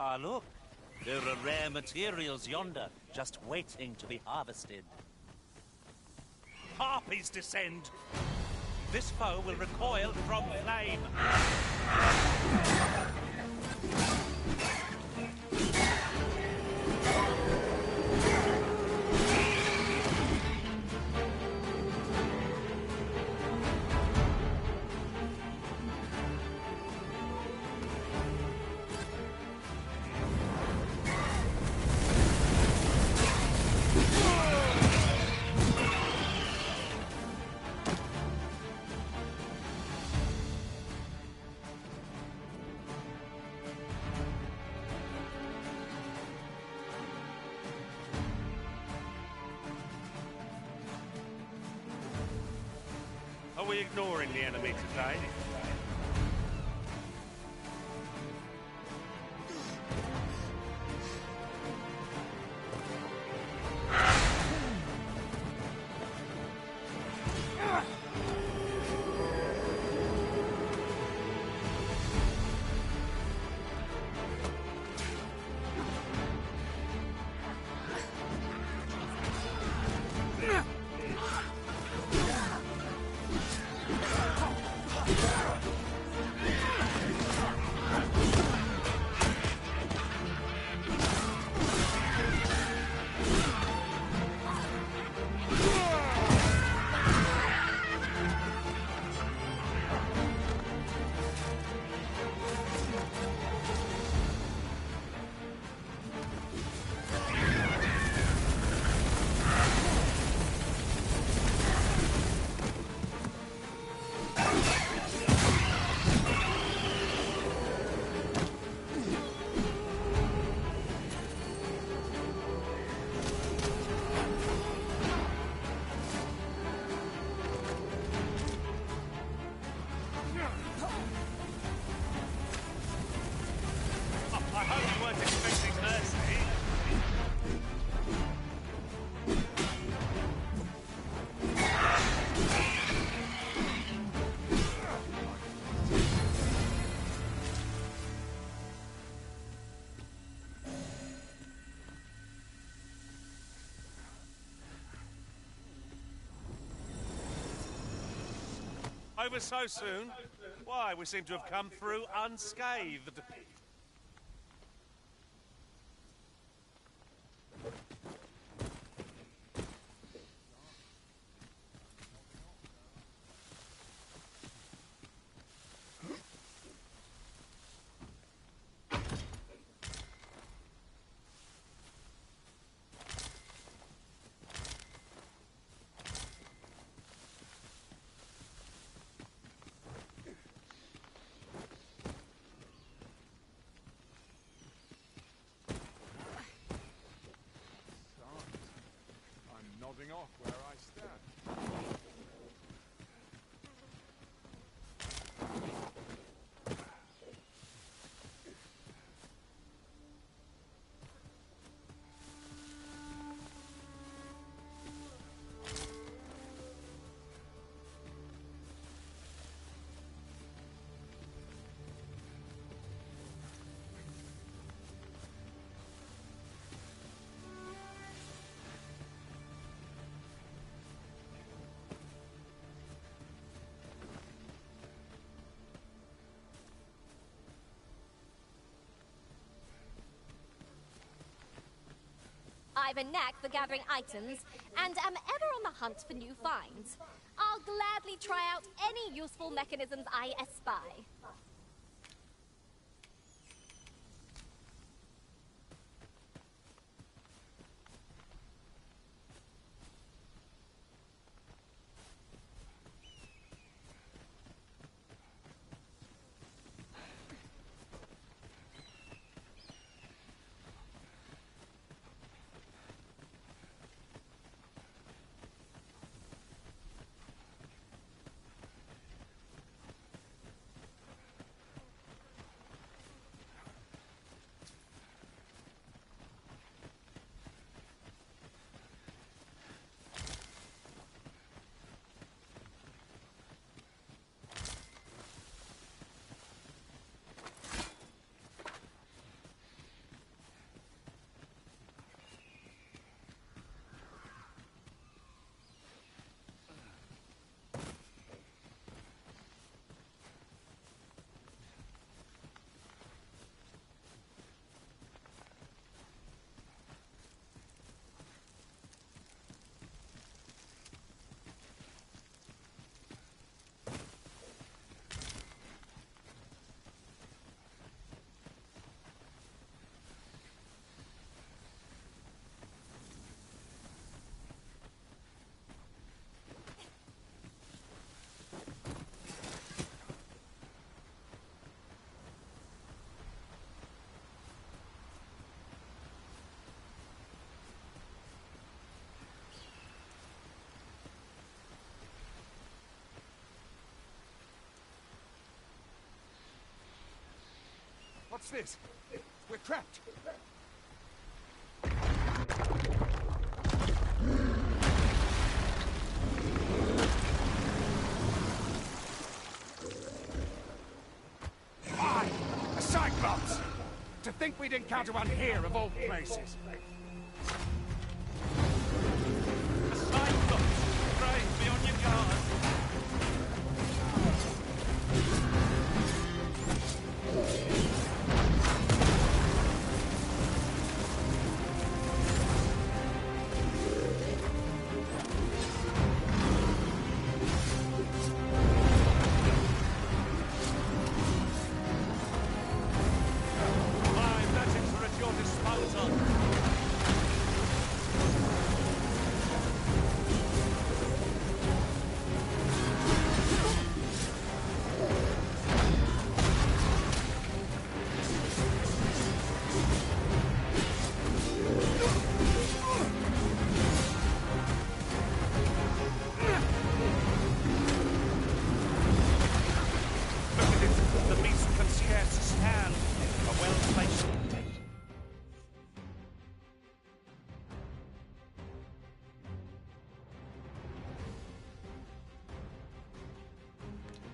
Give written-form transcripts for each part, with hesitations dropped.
Ah, look. There are rare materials yonder, just waiting to be harvested. Harpies descend! This foe will recoil from flame. Are we ignoring the enemy today? I hope you weren't expecting mercy. Over so soon? Why, we seem to have come through unscathed. Nodding off where I stand. I've a knack for gathering items, and am ever on the hunt for new finds. I'll gladly try out any useful mechanisms I espy. What's this? We're trapped. Aye! A Cyclops! To think we'd encounter one here of all places. A Cyclops! Brave, be on your guard! My magics are at your disposal. Look at it! The beast can scarce stand. A well-placed...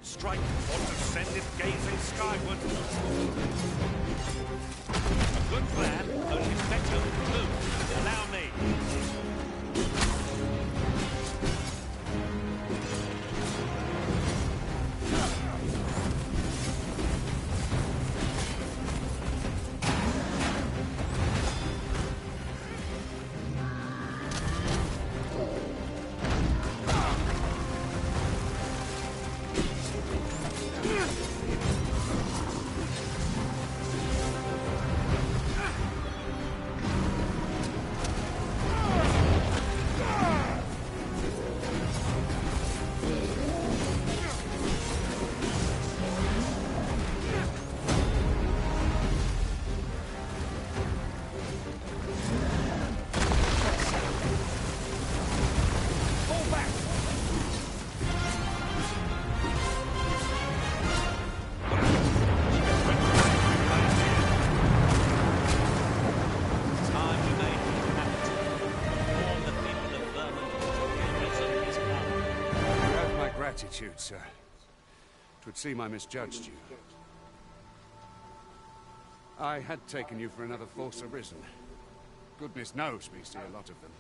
Strike or to send it gazing skyward. A good plan, only better with blue. Allow me. Fall back! Time we made humanity. Warn the people of Vermont to risen his power. You have my gratitude, sir. 'Twould seem I misjudged you. I had taken you for another Force Arisen. Goodness knows we see a lot of them.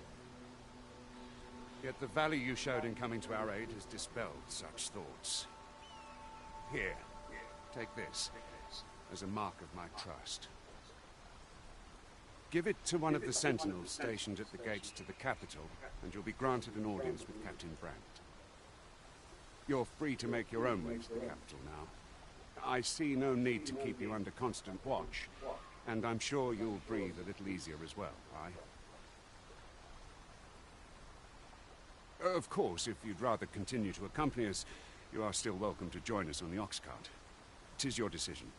Yet the value you showed in coming to our aid has dispelled such thoughts. Here, take this, as a mark of my trust. Give it to one of the sentinels stationed at the gates to the capital, and you'll be granted an audience with Captain Brandt. You're free to make your own way to the capital now. I see no need to keep you under constant watch, and I'm sure you'll breathe a little easier as well, aye? Of course, if you'd rather continue to accompany us, you are still welcome to join us on the ox cart. 'Tis your decision.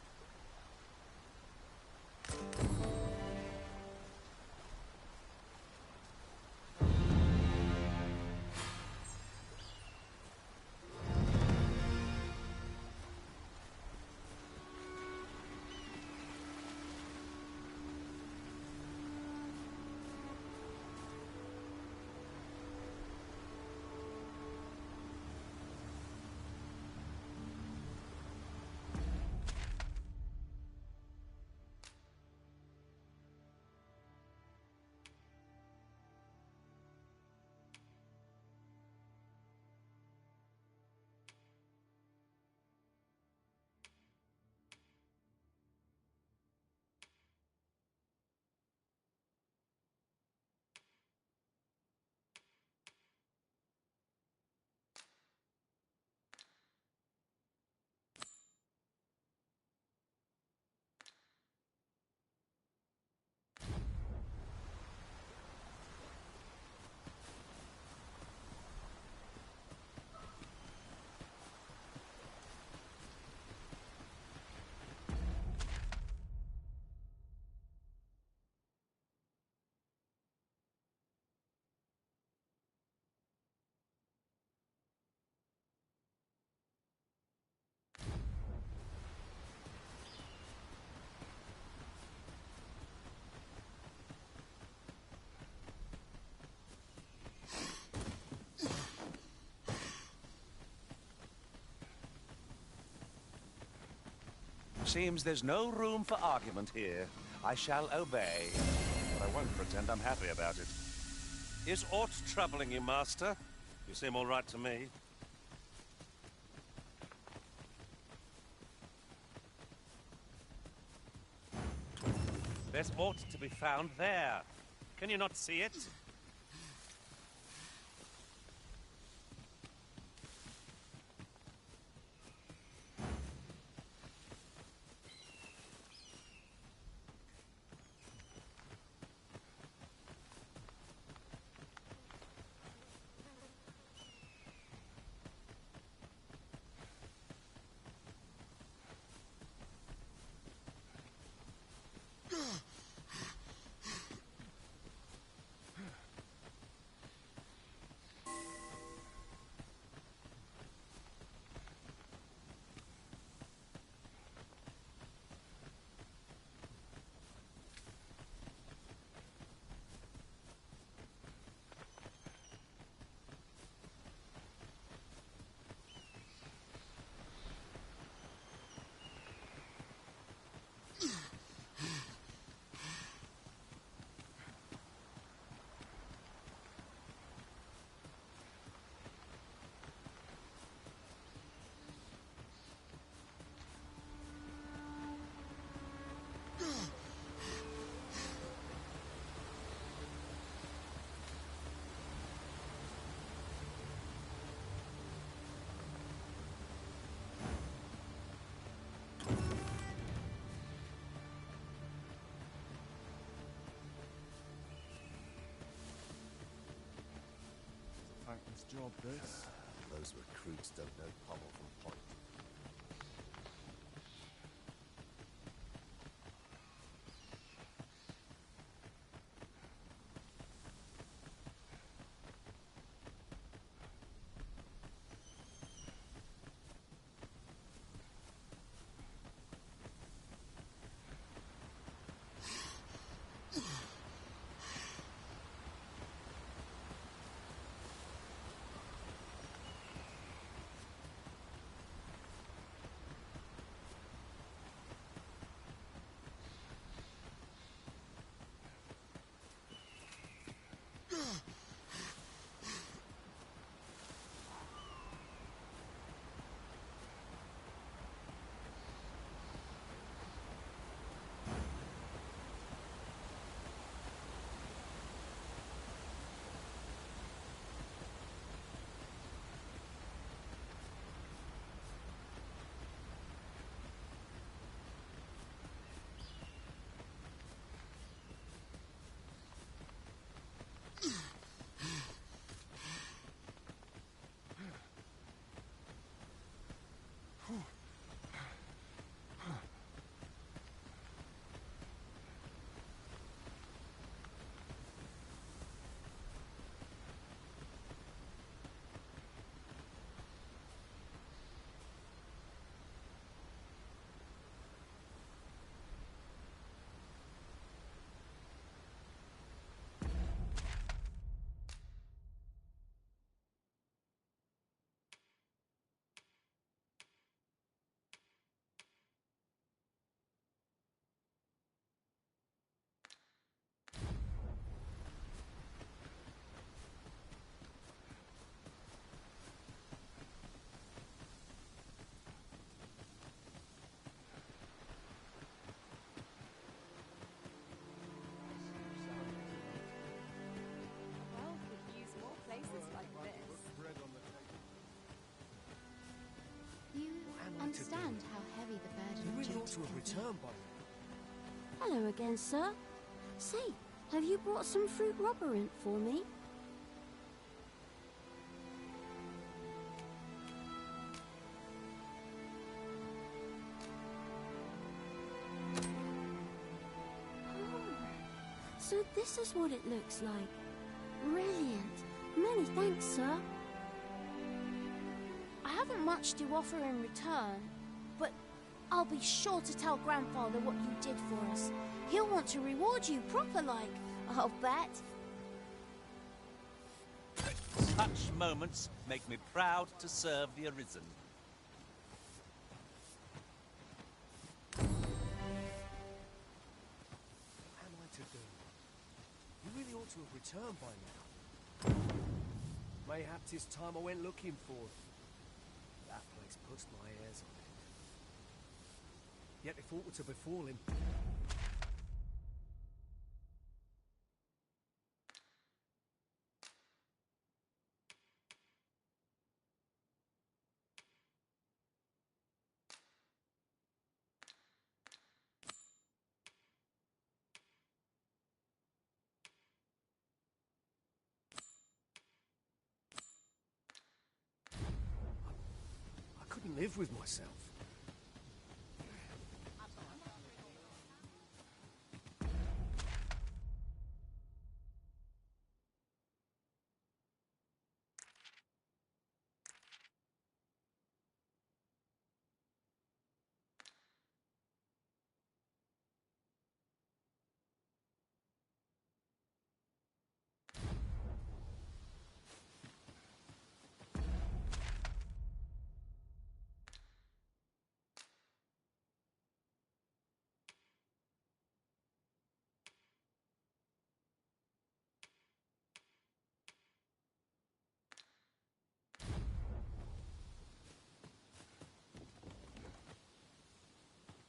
Seems there's no room for argument here. I shall obey, but I won't pretend I'm happy about it. Is aught troubling you, Master? You seem all right to me. There's aught to be found there. Can you not see it? Thankless job, this. Those recruits don't know pommel from point. Well, could use more places like this. You understand how heavy the burden You of really ought duty to have can be. returned by now. Hello again, sir. Say, have you brought some fruit robberant for me? Oh, so this is what it looks like. Brilliant. Many thanks, sir. I haven't much to offer in return, but I'll be sure to tell Grandfather what you did for us. He'll want to reward you proper like, I'll bet. Such moments make me proud to serve the Arisen. returned by now. Mayhap 'tis time I went looking for them. That place puts my hairs on end. Yet if aught were to befall him... I couldn't live with myself.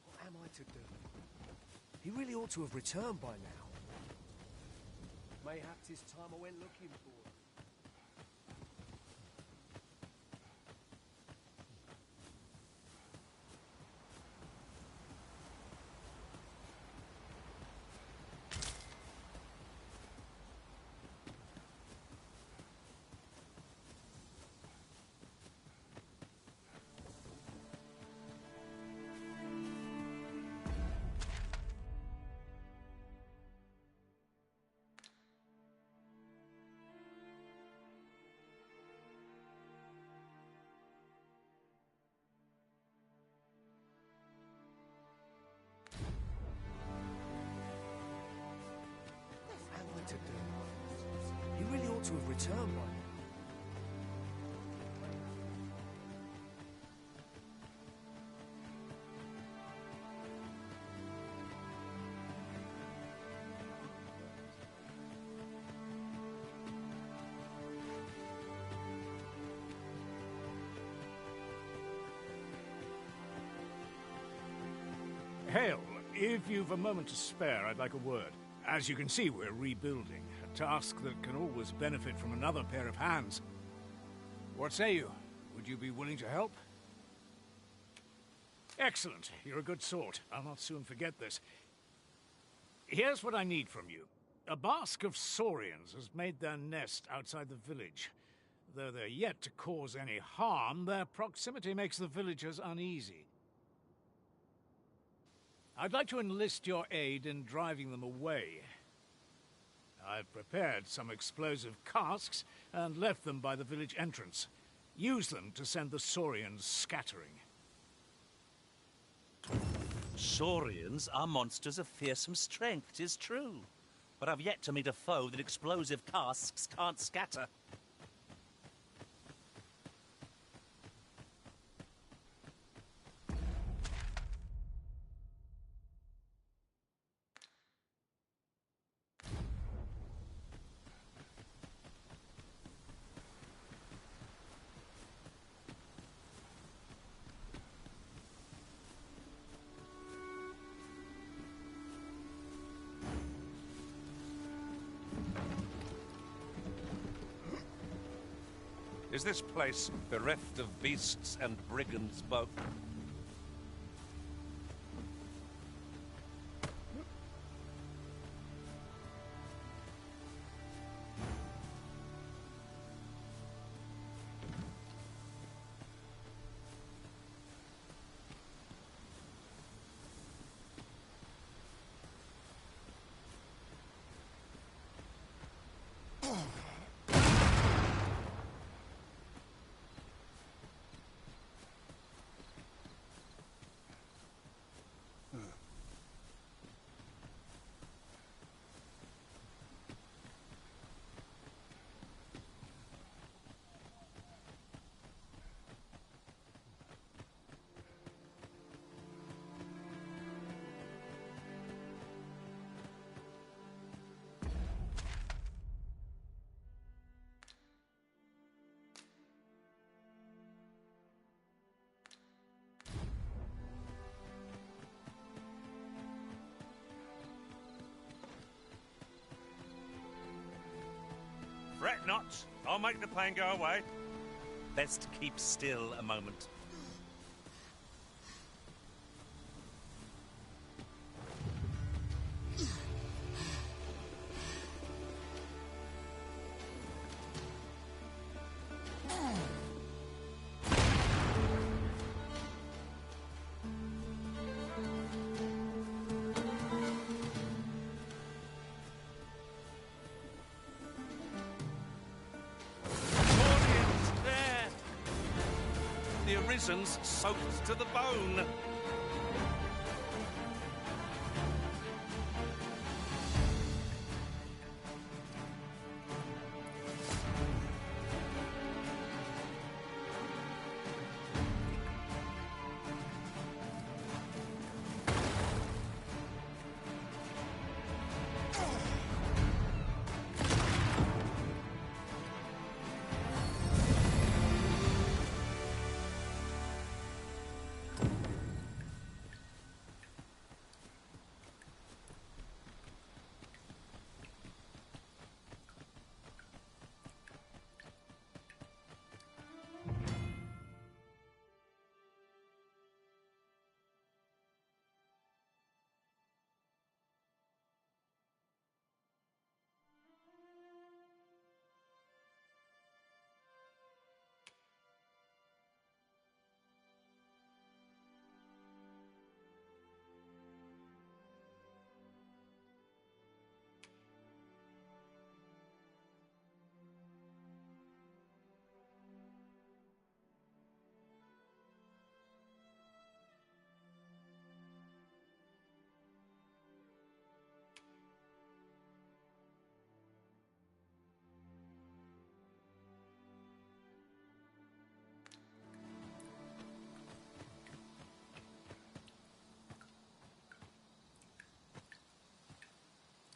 What am I to do? He really ought to have returned by now. Mayhap 'tis time I went looking for him. What am I to do? He really ought to have returned by now. Hail, if you've a moment to spare, I'd like a word. As you can see, we're rebuilding, a task that can always benefit from another pair of hands. What say you? Would you be willing to help? Excellent. You're a good sort. I'll not soon forget this. Here's what I need from you. A bask of saurians has made their nest outside the village. Though they're yet to cause any harm, their proximity makes the villagers uneasy. I'd like to enlist your aid in driving them away. I've prepared some explosive casks and left them by the village entrance. Use them to send the saurians scattering. Saurians are monsters of fearsome strength, 'tis true. But I've yet to meet a foe that explosive casks can't scatter. Is this place bereft of beasts and brigands both? Fret not. I'll make the pain go away. Best keep still a moment. Prisons soaked to the bone.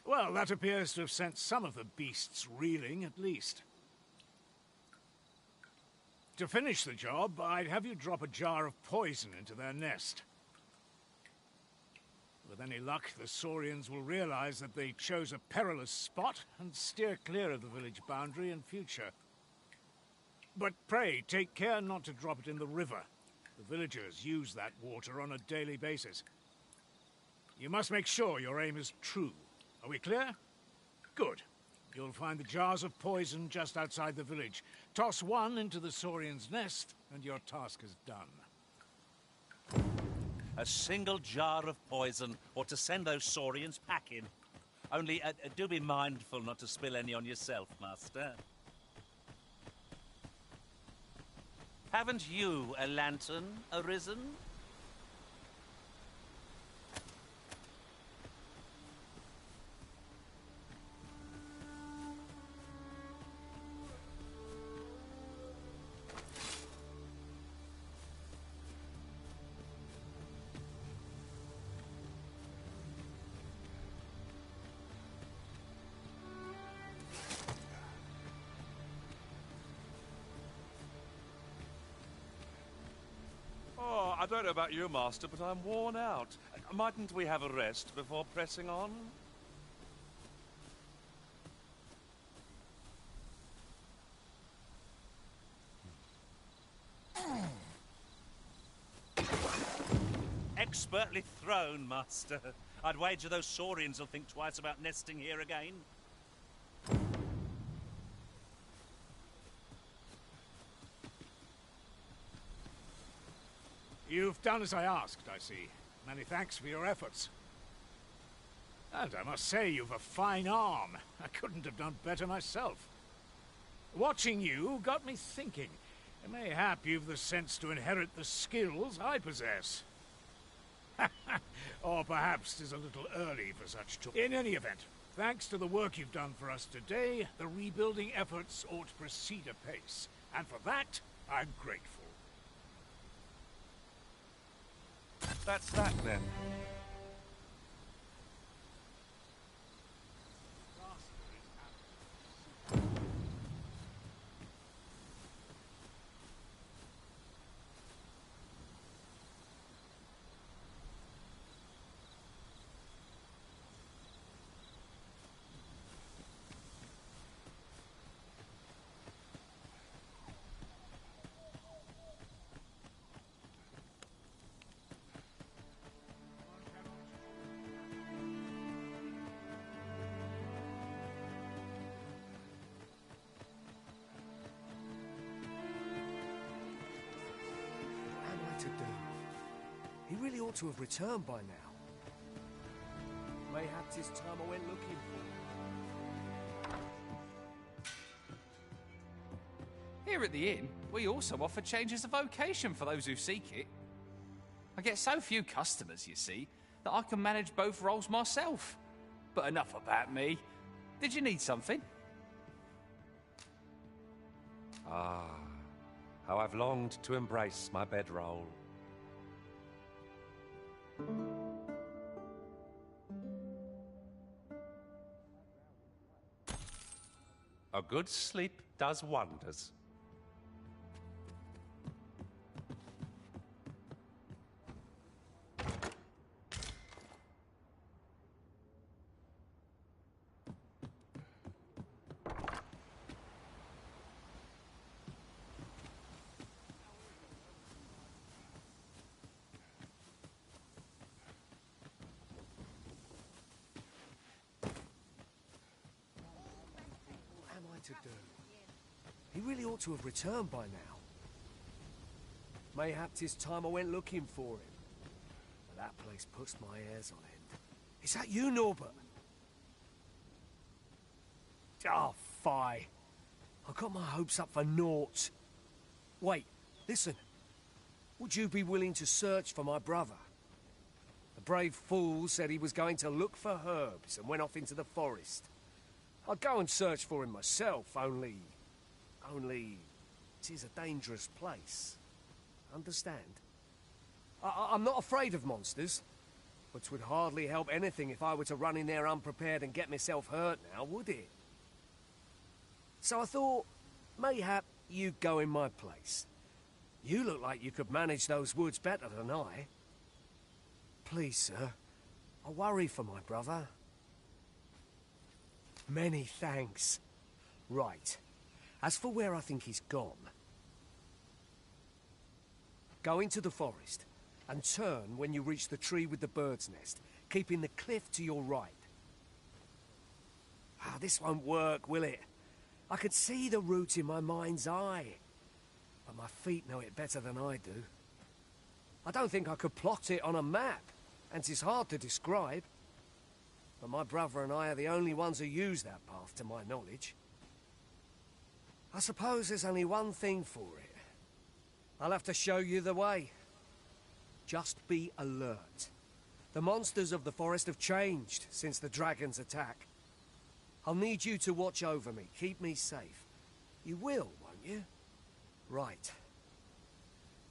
Well, that appears to have sent some of the beasts reeling, at least. To finish the job, I'd have you drop a jar of poison into their nest. With any luck, the Saurians will realize that they chose a perilous spot and steer clear of the village boundary in future. But pray, take care not to drop it in the river. The villagers use that water on a daily basis. You must make sure your aim is true. Are we clear? Good. You'll find the jars of poison just outside the village. Toss one into the Saurian's nest, and your task is done. A single jar of poison, or to send those Saurians packing. Only, do be mindful not to spill any on yourself, Master. Haven't you a lantern arisen? I don't know about you, Master, but I'm worn out. Mightn't we have a rest before pressing on? Expertly thrown, Master. I'd wager those Saurians will think twice about nesting here again. You've done as I asked, I see. Many thanks for your efforts. And I must say, you've a fine arm. I couldn't have done better myself. Watching you got me thinking. Mayhap you've the sense to inherit the skills I possess. Or perhaps 'tis a little early for such talk. In any event, thanks to the work you've done for us today, the rebuilding efforts ought to proceed apace. And for that, I'm grateful. That's that, then. to do? He really ought to have returned by now. Mayhap 'tis time I went looking for him. Here at the inn, we also offer changes of vocation for those who seek it. I get so few customers, you see, that I can manage both roles myself. But enough about me. Did you need something? Ah, how I've longed to embrace my bedroll. A good sleep does wonders. What am I to do? He really ought to have returned by now. Mayhap 'tis time I went looking for him. But that place puts my hairs on end. Is that you, Norbert? Oh, fie. I got my hopes up for naught. Wait, listen. Would you be willing to search for my brother? The brave fool said he was going to look for herbs and went off into the forest. I'd go and search for him myself, only 'tis a dangerous place. Understand? I'm not afraid of monsters, but 'twould hardly help anything if I were to run in there unprepared and get myself hurt now, would it? So I thought, mayhap you'd go in my place. You look like you could manage those woods better than I. Please, sir, I worry for my brother. Many thanks. Right. As for where I think he's gone, go into the forest and turn when you reach the tree with the bird's nest, keeping the cliff to your right. Ah, this won't work, will it? I could see the route in my mind's eye, but my feet know it better than I do. I don't think I could plot it on a map, and 'tis hard to describe. But my brother and I are the only ones who use that path, to my knowledge. I suppose there's only one thing for it. I'll have to show you the way. Just be alert. The monsters of the forest have changed since the dragon's attack. I'll need you to watch over me, keep me safe. You will, won't you? Right.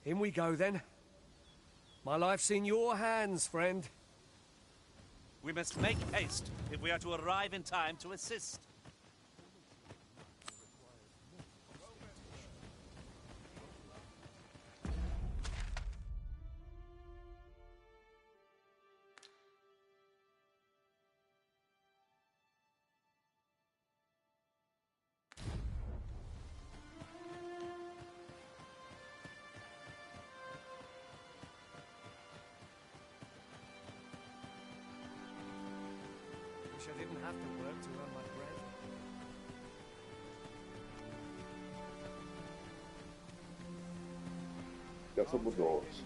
In we go, then. My life's in your hands, friend. We must make haste if we are to arrive in time to assist. Wish I didn't have to work to earn my bread. Já somos dois.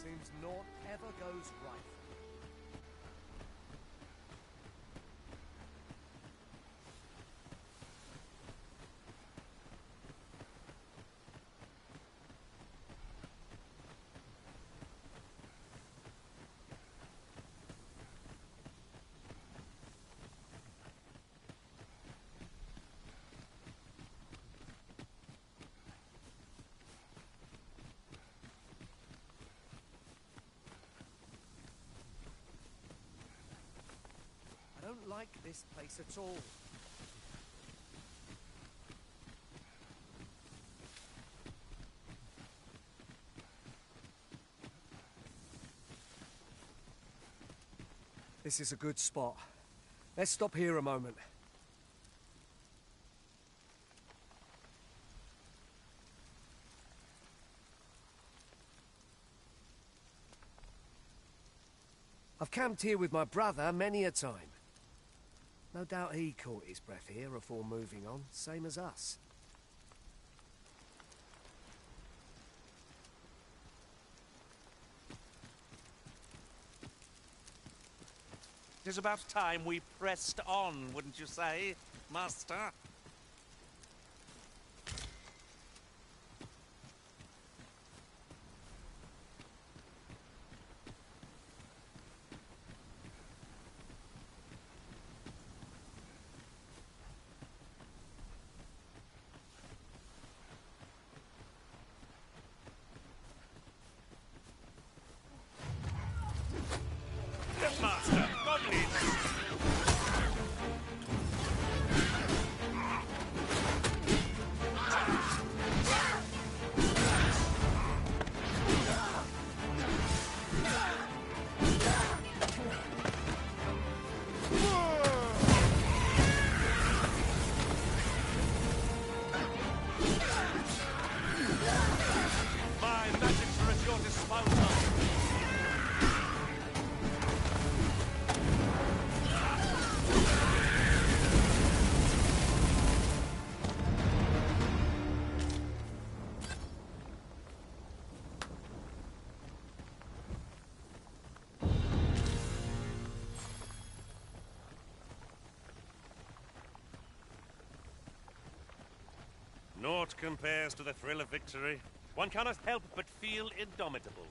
Seems naught ever goes right. I don't like this place at all. This is a good spot. Let's stop here a moment. I've camped here with my brother many a time. No doubt he caught his breath here afore moving on, same as us. It is about time we pressed on, wouldn't you say, Master? Master, goblins! My magics are at your disposal. Naught compares to the thrill of victory. One cannot help but feel indomitable.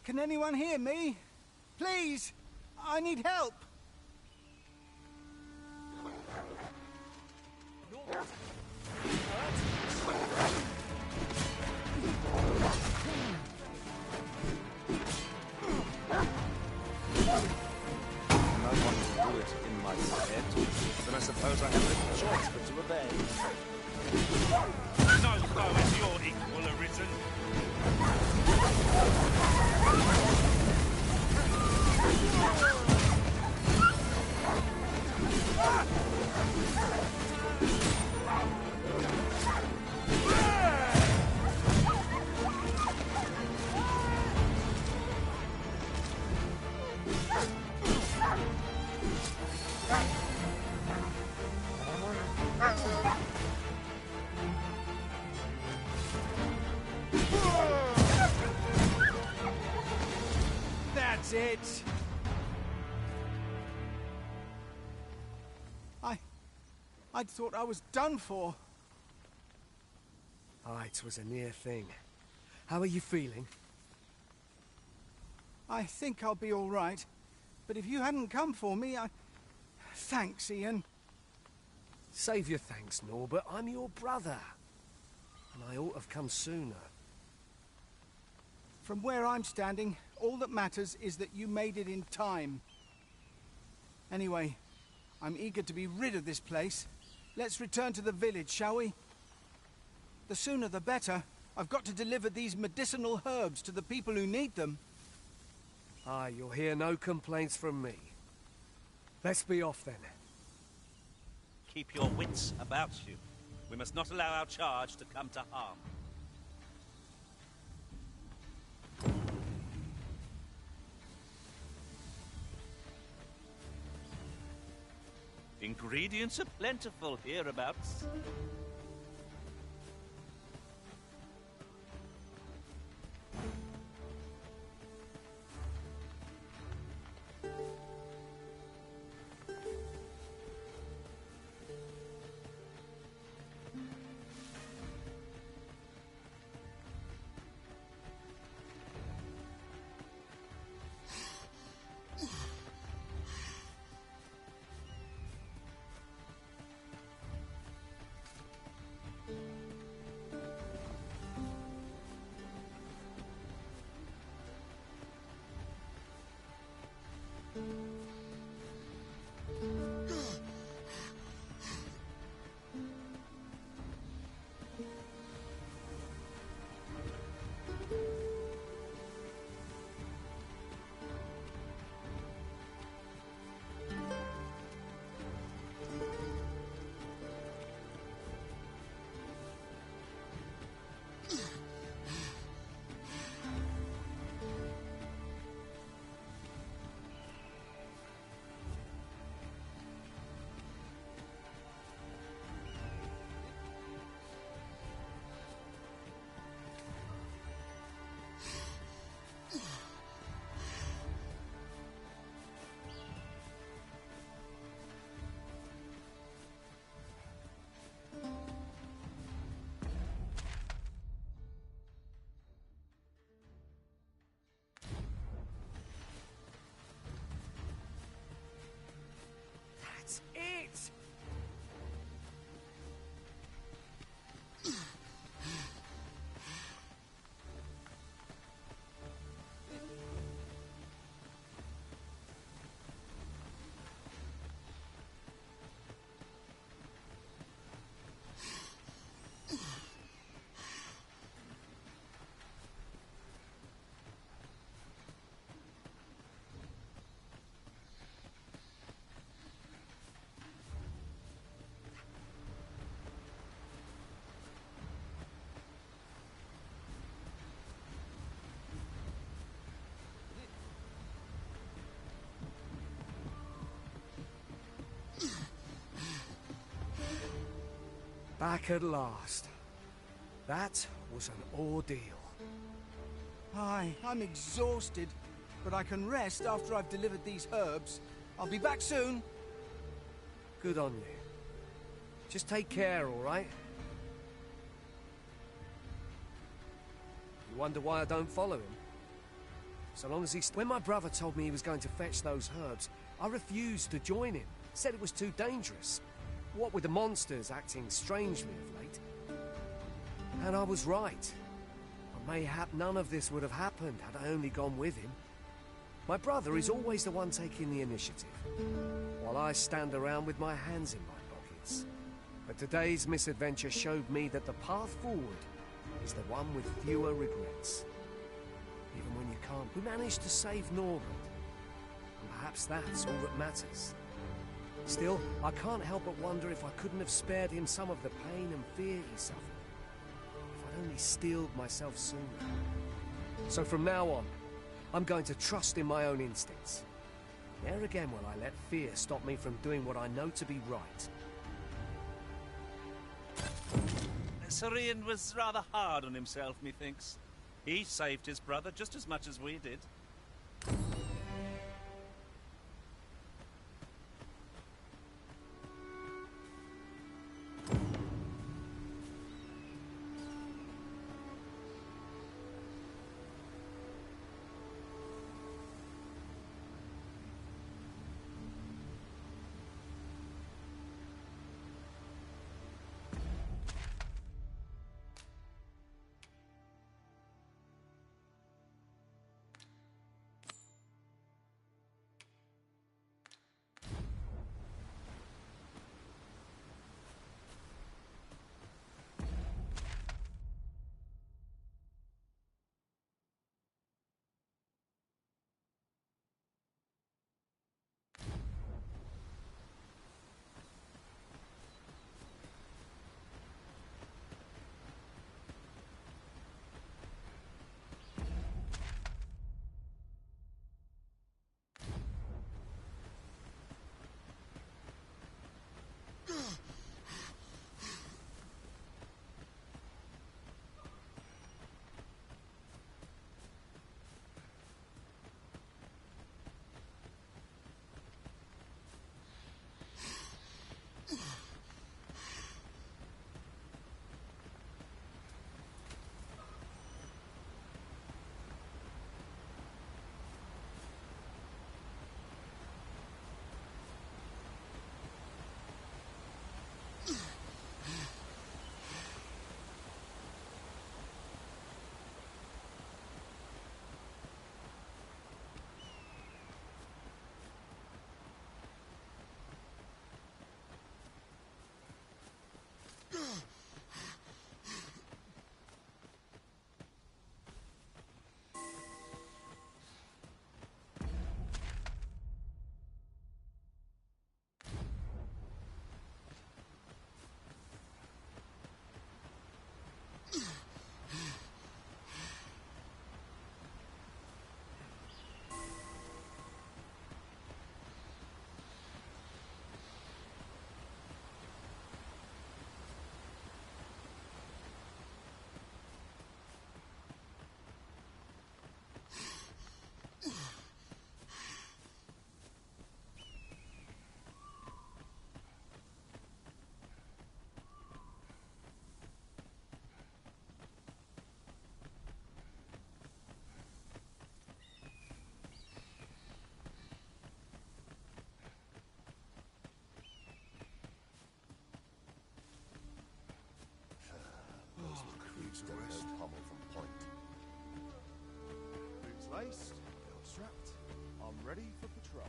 Can anyone hear me? Please! I need help! No one will do it in my stead. Then I suppose I have little choice but to obey. No foe is your equal arisen. That's it! I'd thought I was done for. Aye, it was a near thing. How are you feeling? I think I'll be all right. But if you hadn't come for me, Thanks, Ian. Save your thanks, Norbert. I'm your brother. And I ought to have come sooner. From where I'm standing, all that matters is that you made it in time. Anyway, I'm eager to be rid of this place. Let's return to the village, shall we? The sooner the better. I've got to deliver these medicinal herbs to the people who need them. Aye, you'll hear no complaints from me. Let's be off then. Keep your wits about you. We must not allow our charge to come to harm. Ingredients are plentiful hereabouts. Back at last. That was an ordeal. Aye, I'm exhausted, but I can rest after I've delivered these herbs. I'll be back soon. Good on you. Just take care, all right? You wonder why I don't follow him? So long as when my brother told me he was going to fetch those herbs, I refused to join him. Said it was too dangerous. What with the monsters acting strangely of late. And I was right. Mayhap none of this would have happened had I only gone with him. My brother is always the one taking the initiative, while I stand around with my hands in my pockets. But today's misadventure showed me that the path forward is the one with fewer regrets. Even when you can't, we managed to save Norbert, and perhaps that's all that matters. Still, I can't help but wonder if I couldn't have spared him some of the pain and fear he suffered. If I'd only steeled myself sooner. So from now on, I'm going to trust in my own instincts. Ne'er again will I let fear stop me from doing what I know to be right. Sorian was rather hard on himself, methinks. He saved his brother just as much as we did. Don't know pommel from point. Boots laced, belt strapped. I'm ready for patrol.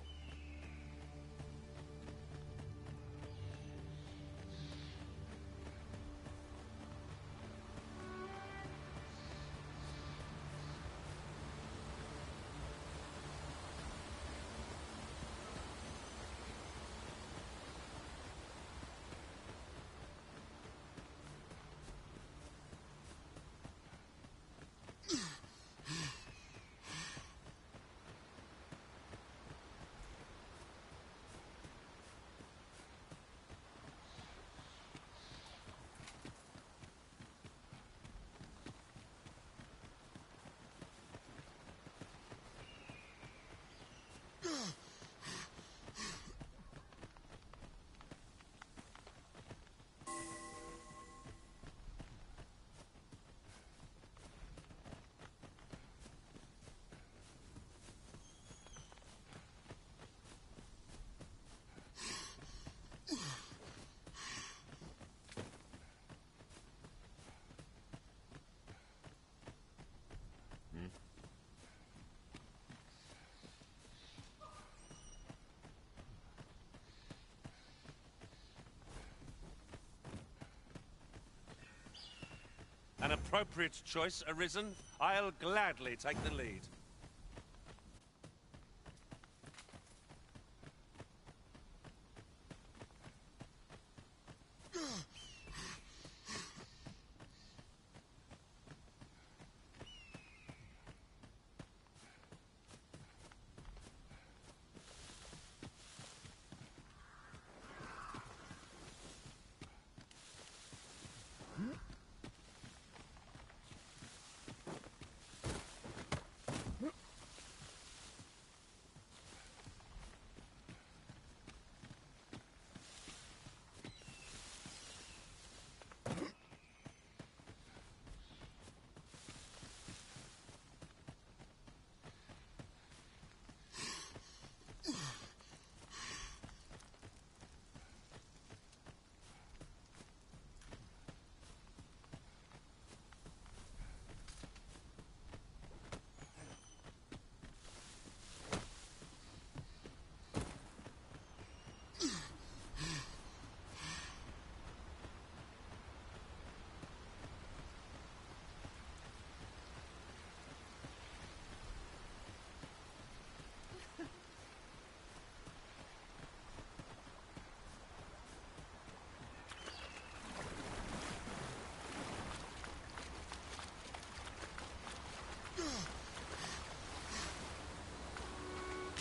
An appropriate choice arisen. I'll gladly take the lead.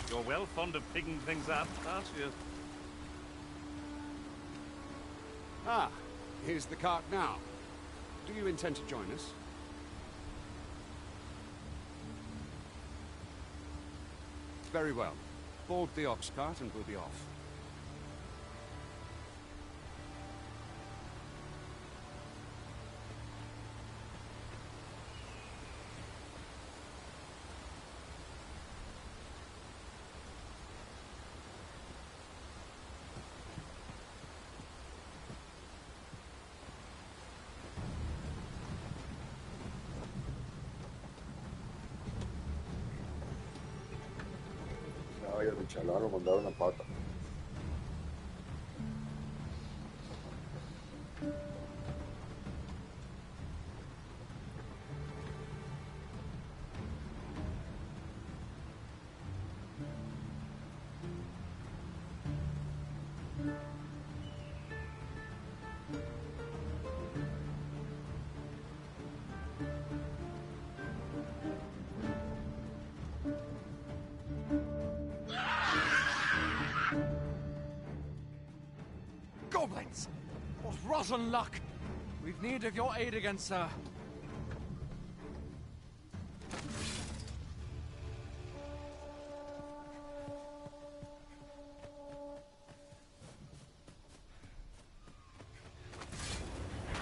You're well fond of picking things up, aren't you? Ah, here's the cart now. Do you intend to join us? Very well. Board the ox cart and we'll be off. Ay, a Richalá lo mandaron a pata. Goblins! What rotten luck! We've need of your aid again, sir.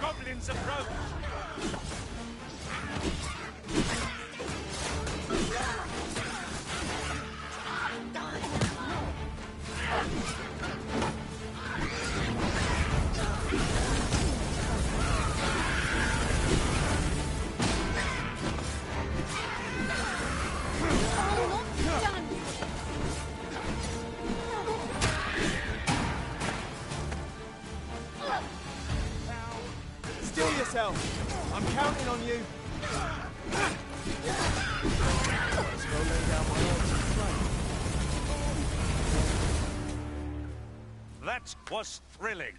Goblins approach! Steel yourself! I'm counting on you! Let's go lay down my That was thrilling.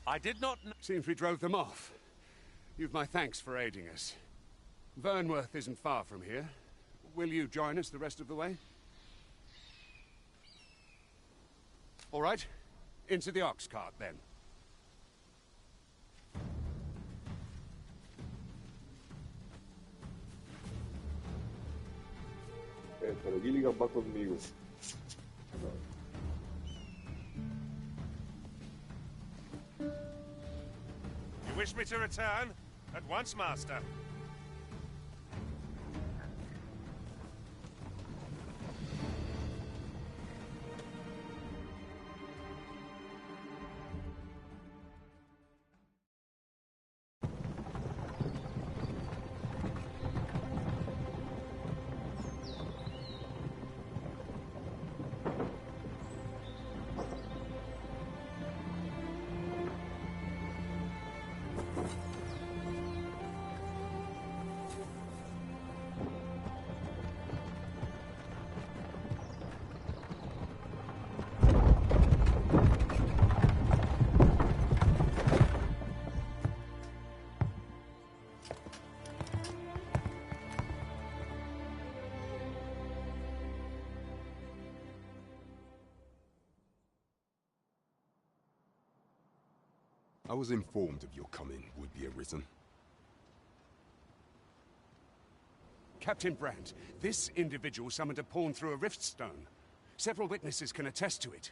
I did not know... Seems we drove them off. You've my thanks for aiding us. Vernworth isn't far from here. Will you join us the rest of the way? All right. Into the ox cart, then. Pero Gilligan va conmigo. You wish me to return? At once, Master. I was informed of your coming, would-be Arisen. Captain Brandt, this individual summoned a pawn through a rift stone. Several witnesses can attest to it.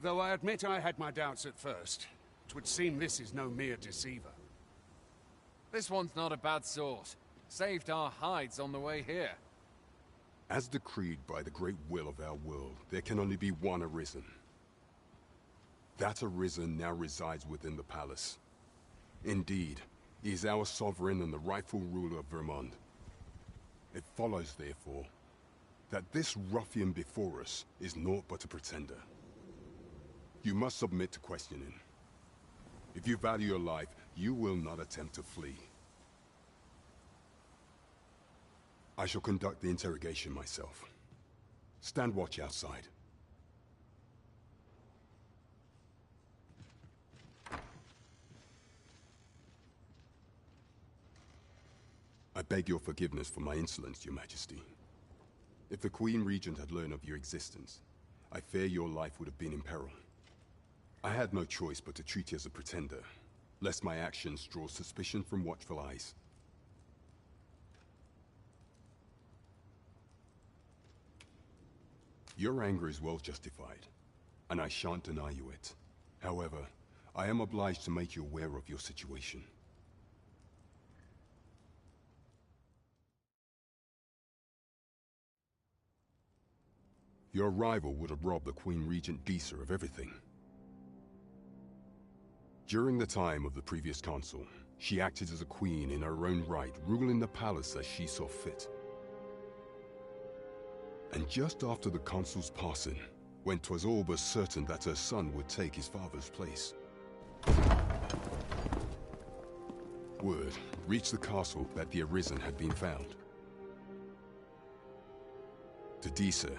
Though I admit I had my doubts at first. 'Twould seem this is no mere deceiver. This one's not a bad sort. Saved our hides on the way here. As decreed by the great will of our world, there can only be one Arisen. That Arisen now resides within the palace. Indeed, he is our sovereign and the rightful ruler of Vermont. It follows, therefore, that this ruffian before us is naught but a pretender. You must submit to questioning. If you value your life, you will not attempt to flee. I shall conduct the interrogation myself. Stand watch outside. I beg your forgiveness for my insolence, Your Majesty. If the Queen Regent had learned of your existence, I fear your life would have been in peril. I had no choice but to treat you as a pretender, lest my actions draw suspicion from watchful eyes. Your anger is well justified, and I shan't deny you it. However, I am obliged to make you aware of your situation. Your arrival would have robbed the Queen Regent Disa of everything. During the time of the previous consul, she acted as a queen in her own right, ruling the palace as she saw fit. And just after the consul's passing, when 'twas all but certain that her son would take his father's place, word reached the castle that the Arisen had been found. To Disa,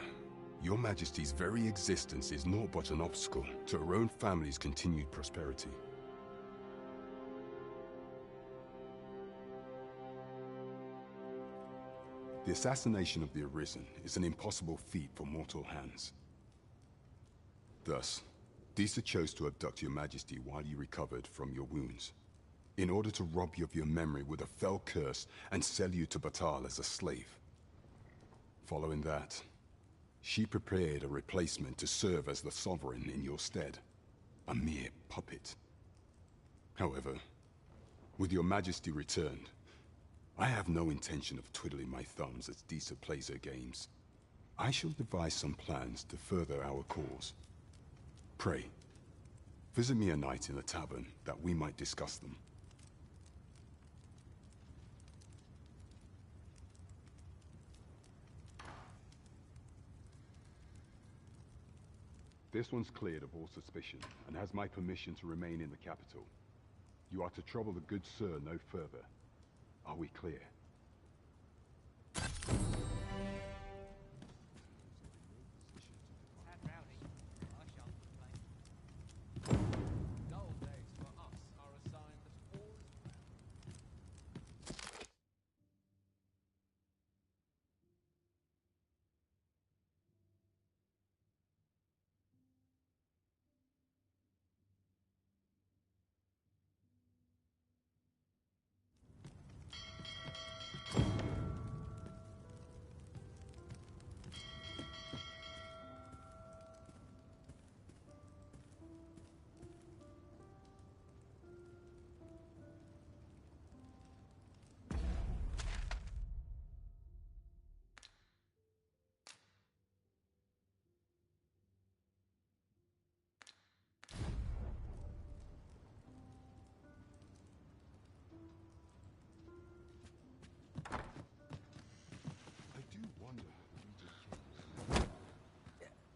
Your Majesty's very existence is naught but an obstacle to her own family's continued prosperity. The assassination of the Arisen is an impossible feat for mortal hands. Thus, Disa chose to abduct Your Majesty while you recovered from your wounds, in order to rob you of your memory with a fell curse and sell you to Batal as a slave. Following that, she prepared a replacement to serve as the sovereign in your stead, a mere puppet. However, with Your Majesty returned, I have no intention of twiddling my thumbs as Disa plays her games. I shall devise some plans to further our cause. Pray, visit me a night in the tavern that we might discuss them. This one's cleared of all suspicion and has my permission to remain in the capital. You are to trouble the good sir no further. Are we clear?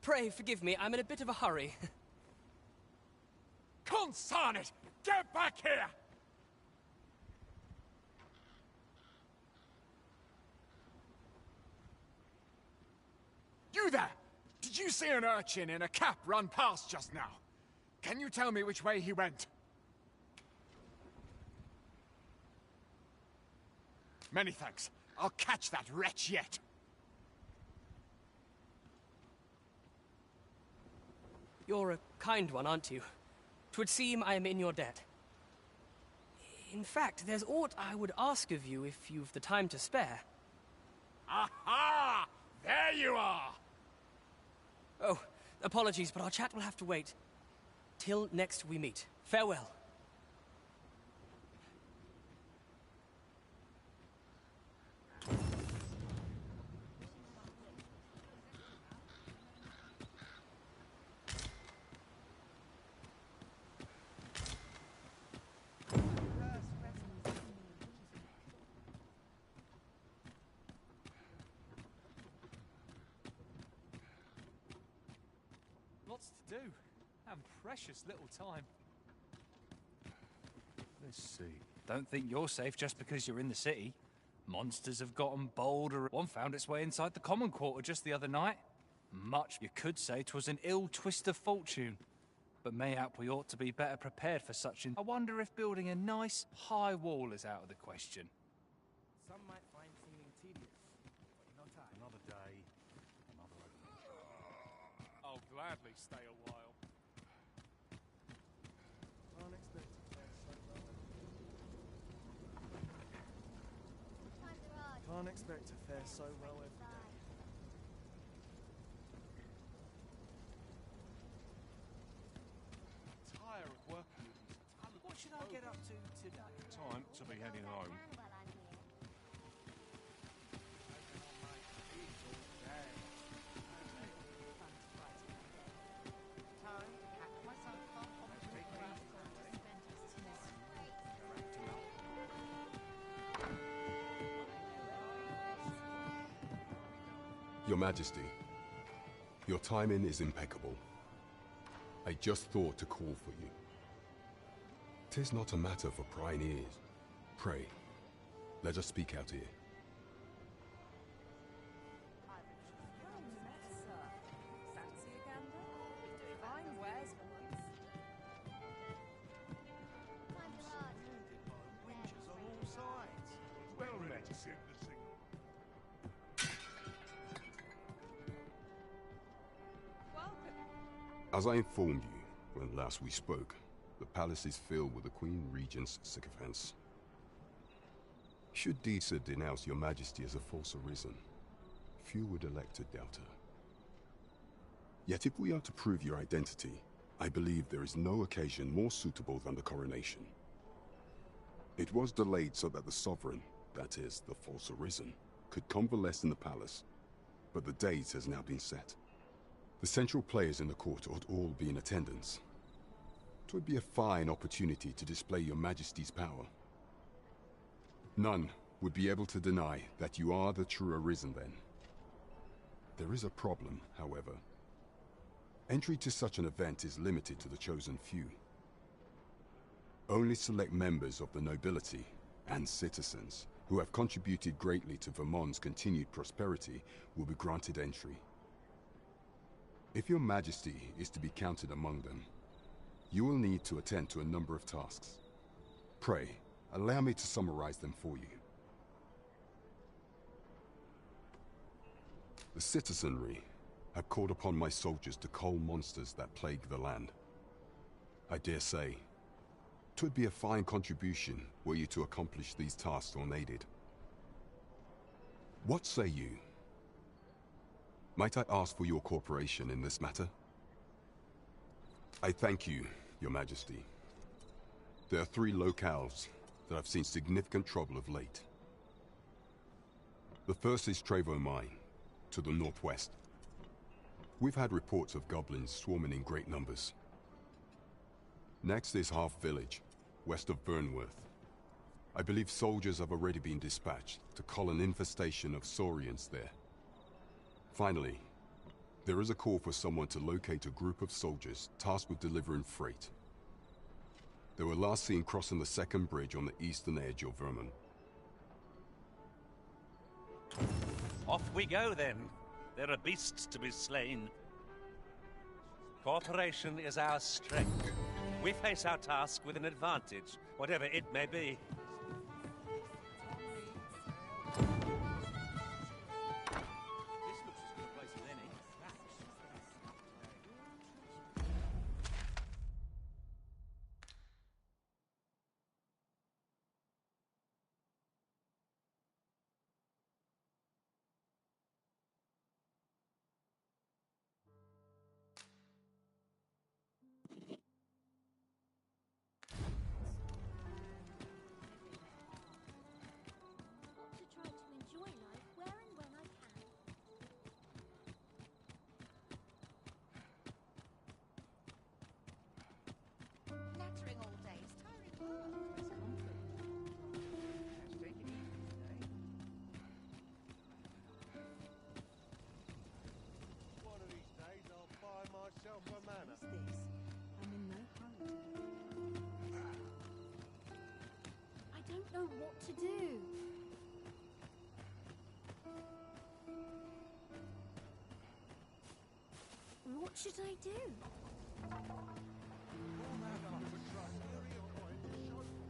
Pray forgive me, I'm in a bit of a hurry. Consign it! Get back here! You there! Did you see an urchin in a cap run past just now? Can you tell me which way he went? Many thanks. I'll catch that wretch yet. You're a kind one, aren't you? 'Twould seem I am in your debt. In fact, there's aught I would ask of you if you've the time to spare. Aha! There you are! Oh, apologies, but our chat will have to wait. Till next we meet. Farewell. Lots to do, and precious little time. Let's see. Don't think you're safe just because you're in the city. Monsters have gotten bolder. One found its way inside the common quarter just the other night. Much you could say 'twas an ill twist of fortune. But mayhap we ought to be better prepared for such I wonder if building a nice, high wall is out of the question. Some might find singing tedious, but not I. Another day, another I'll gladly stay a while. Can't expect to fare so well. Can't expect to fare so well every day. Tire of working with these talented What should I get up to today? Time to be heading home. Your Majesty, your timing is impeccable. I just thought to call for you. 'Tis not a matter for prying ears. Pray, let us speak out here. As I informed you when last we spoke, the palace is filled with the Queen Regent's sycophants. Should Disa denounce your Majesty as a false arisen, few would elect to doubt her. Yet if we are to prove your identity, I believe there is no occasion more suitable than the coronation. It was delayed so that the sovereign, that is, the false arisen, could convalesce in the palace, but the date has now been set. The central players in the court ought all be in attendance. 'Twould be a fine opportunity to display your Majesty's power. None would be able to deny that you are the true arisen then. There is a problem, however. Entry to such an event is limited to the chosen few. Only select members of the nobility and citizens who have contributed greatly to Vermont's continued prosperity will be granted entry. If your Majesty is to be counted among them, you will need to attend to a number of tasks. Pray, allow me to summarize them for you. The citizenry have called upon my soldiers to cull monsters that plague the land. I dare say, 'twould be a fine contribution were you to accomplish these tasks unaided. What say you? Might I ask for your cooperation in this matter? I thank you, Your Majesty. There are 3 locales that have seen significant trouble of late. The first is Trevo Mine, to the northwest. We've had reports of goblins swarming in great numbers. Next is Half Village, west of Burnworth. I believe soldiers have already been dispatched to cull an infestation of saurians there. Finally, there is a call for someone to locate a group of soldiers tasked with delivering freight. They were last seen crossing the second bridge on the eastern edge of Vermont. Off we go, then. There are beasts to be slain. Cooperation is our strength. We face our task with an advantage, whatever it may be. One of these days I'll buy myself a manor. I'm in no hurry. I don't know what to do. What should I do?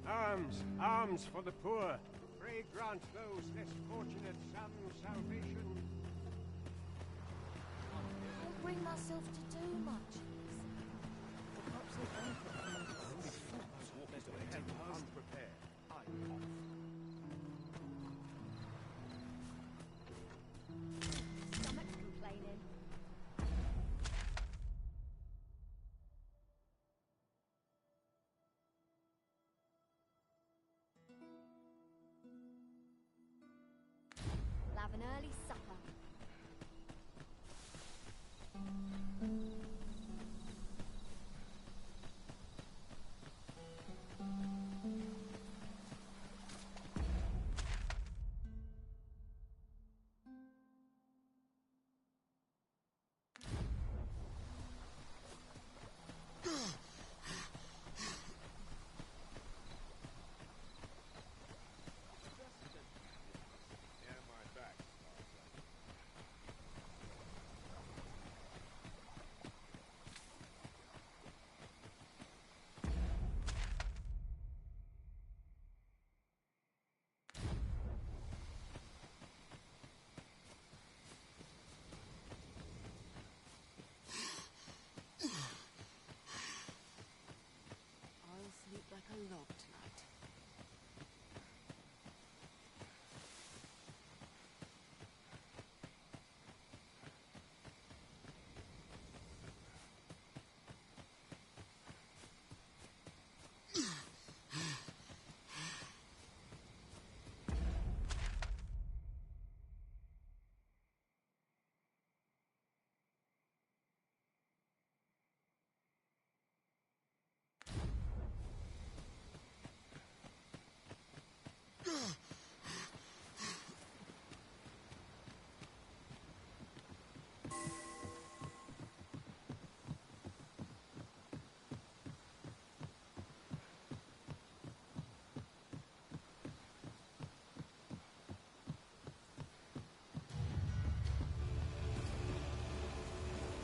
Arms, arms for the poor. Pray grant those less fortunate some salvation. I can't bring myself to do much. Perhaps they benefit from Unprepared. Stomach's complaining. We'll have an early supper. I'll sleep like a log tonight.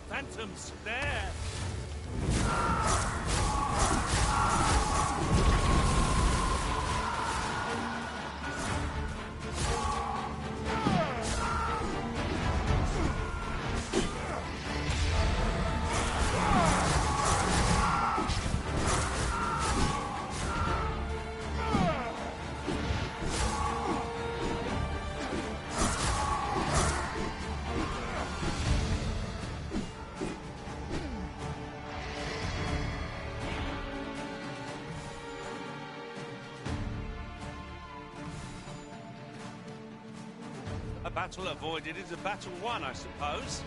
Phantoms, there! A battle avoided is a battle won, I suppose.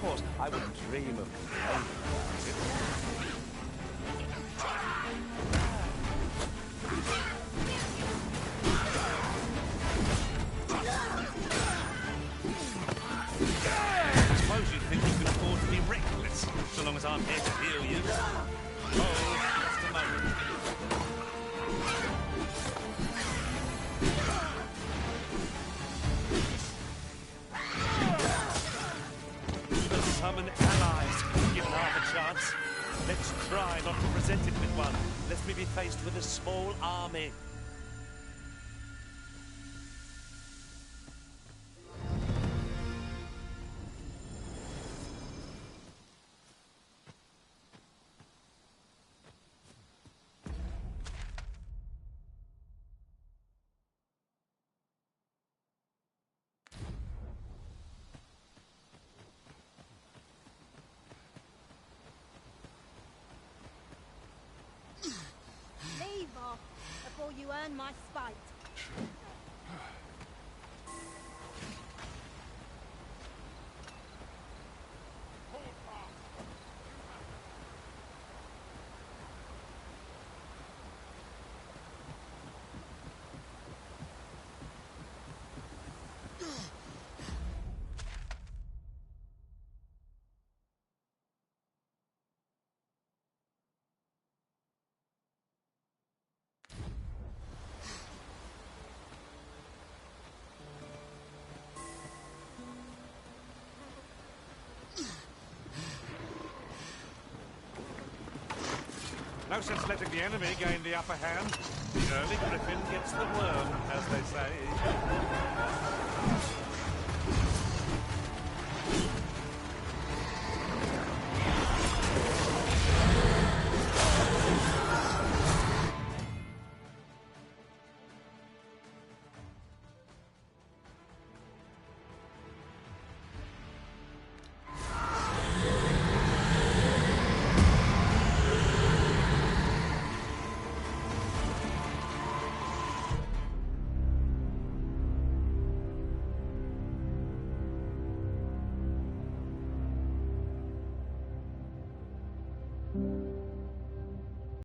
course, I wouldn't dream of complaining about it. I suppose you think you can afford to be reckless, so long as I'm here to heal you. Oh, just a moment. We'll summon allies, given half a chance. Let's try not to present it with one, lest we be faced with a small army. Leave off before you earn my spite. No sense letting the enemy gain the upper hand. The early griffin gets the worm, as they say.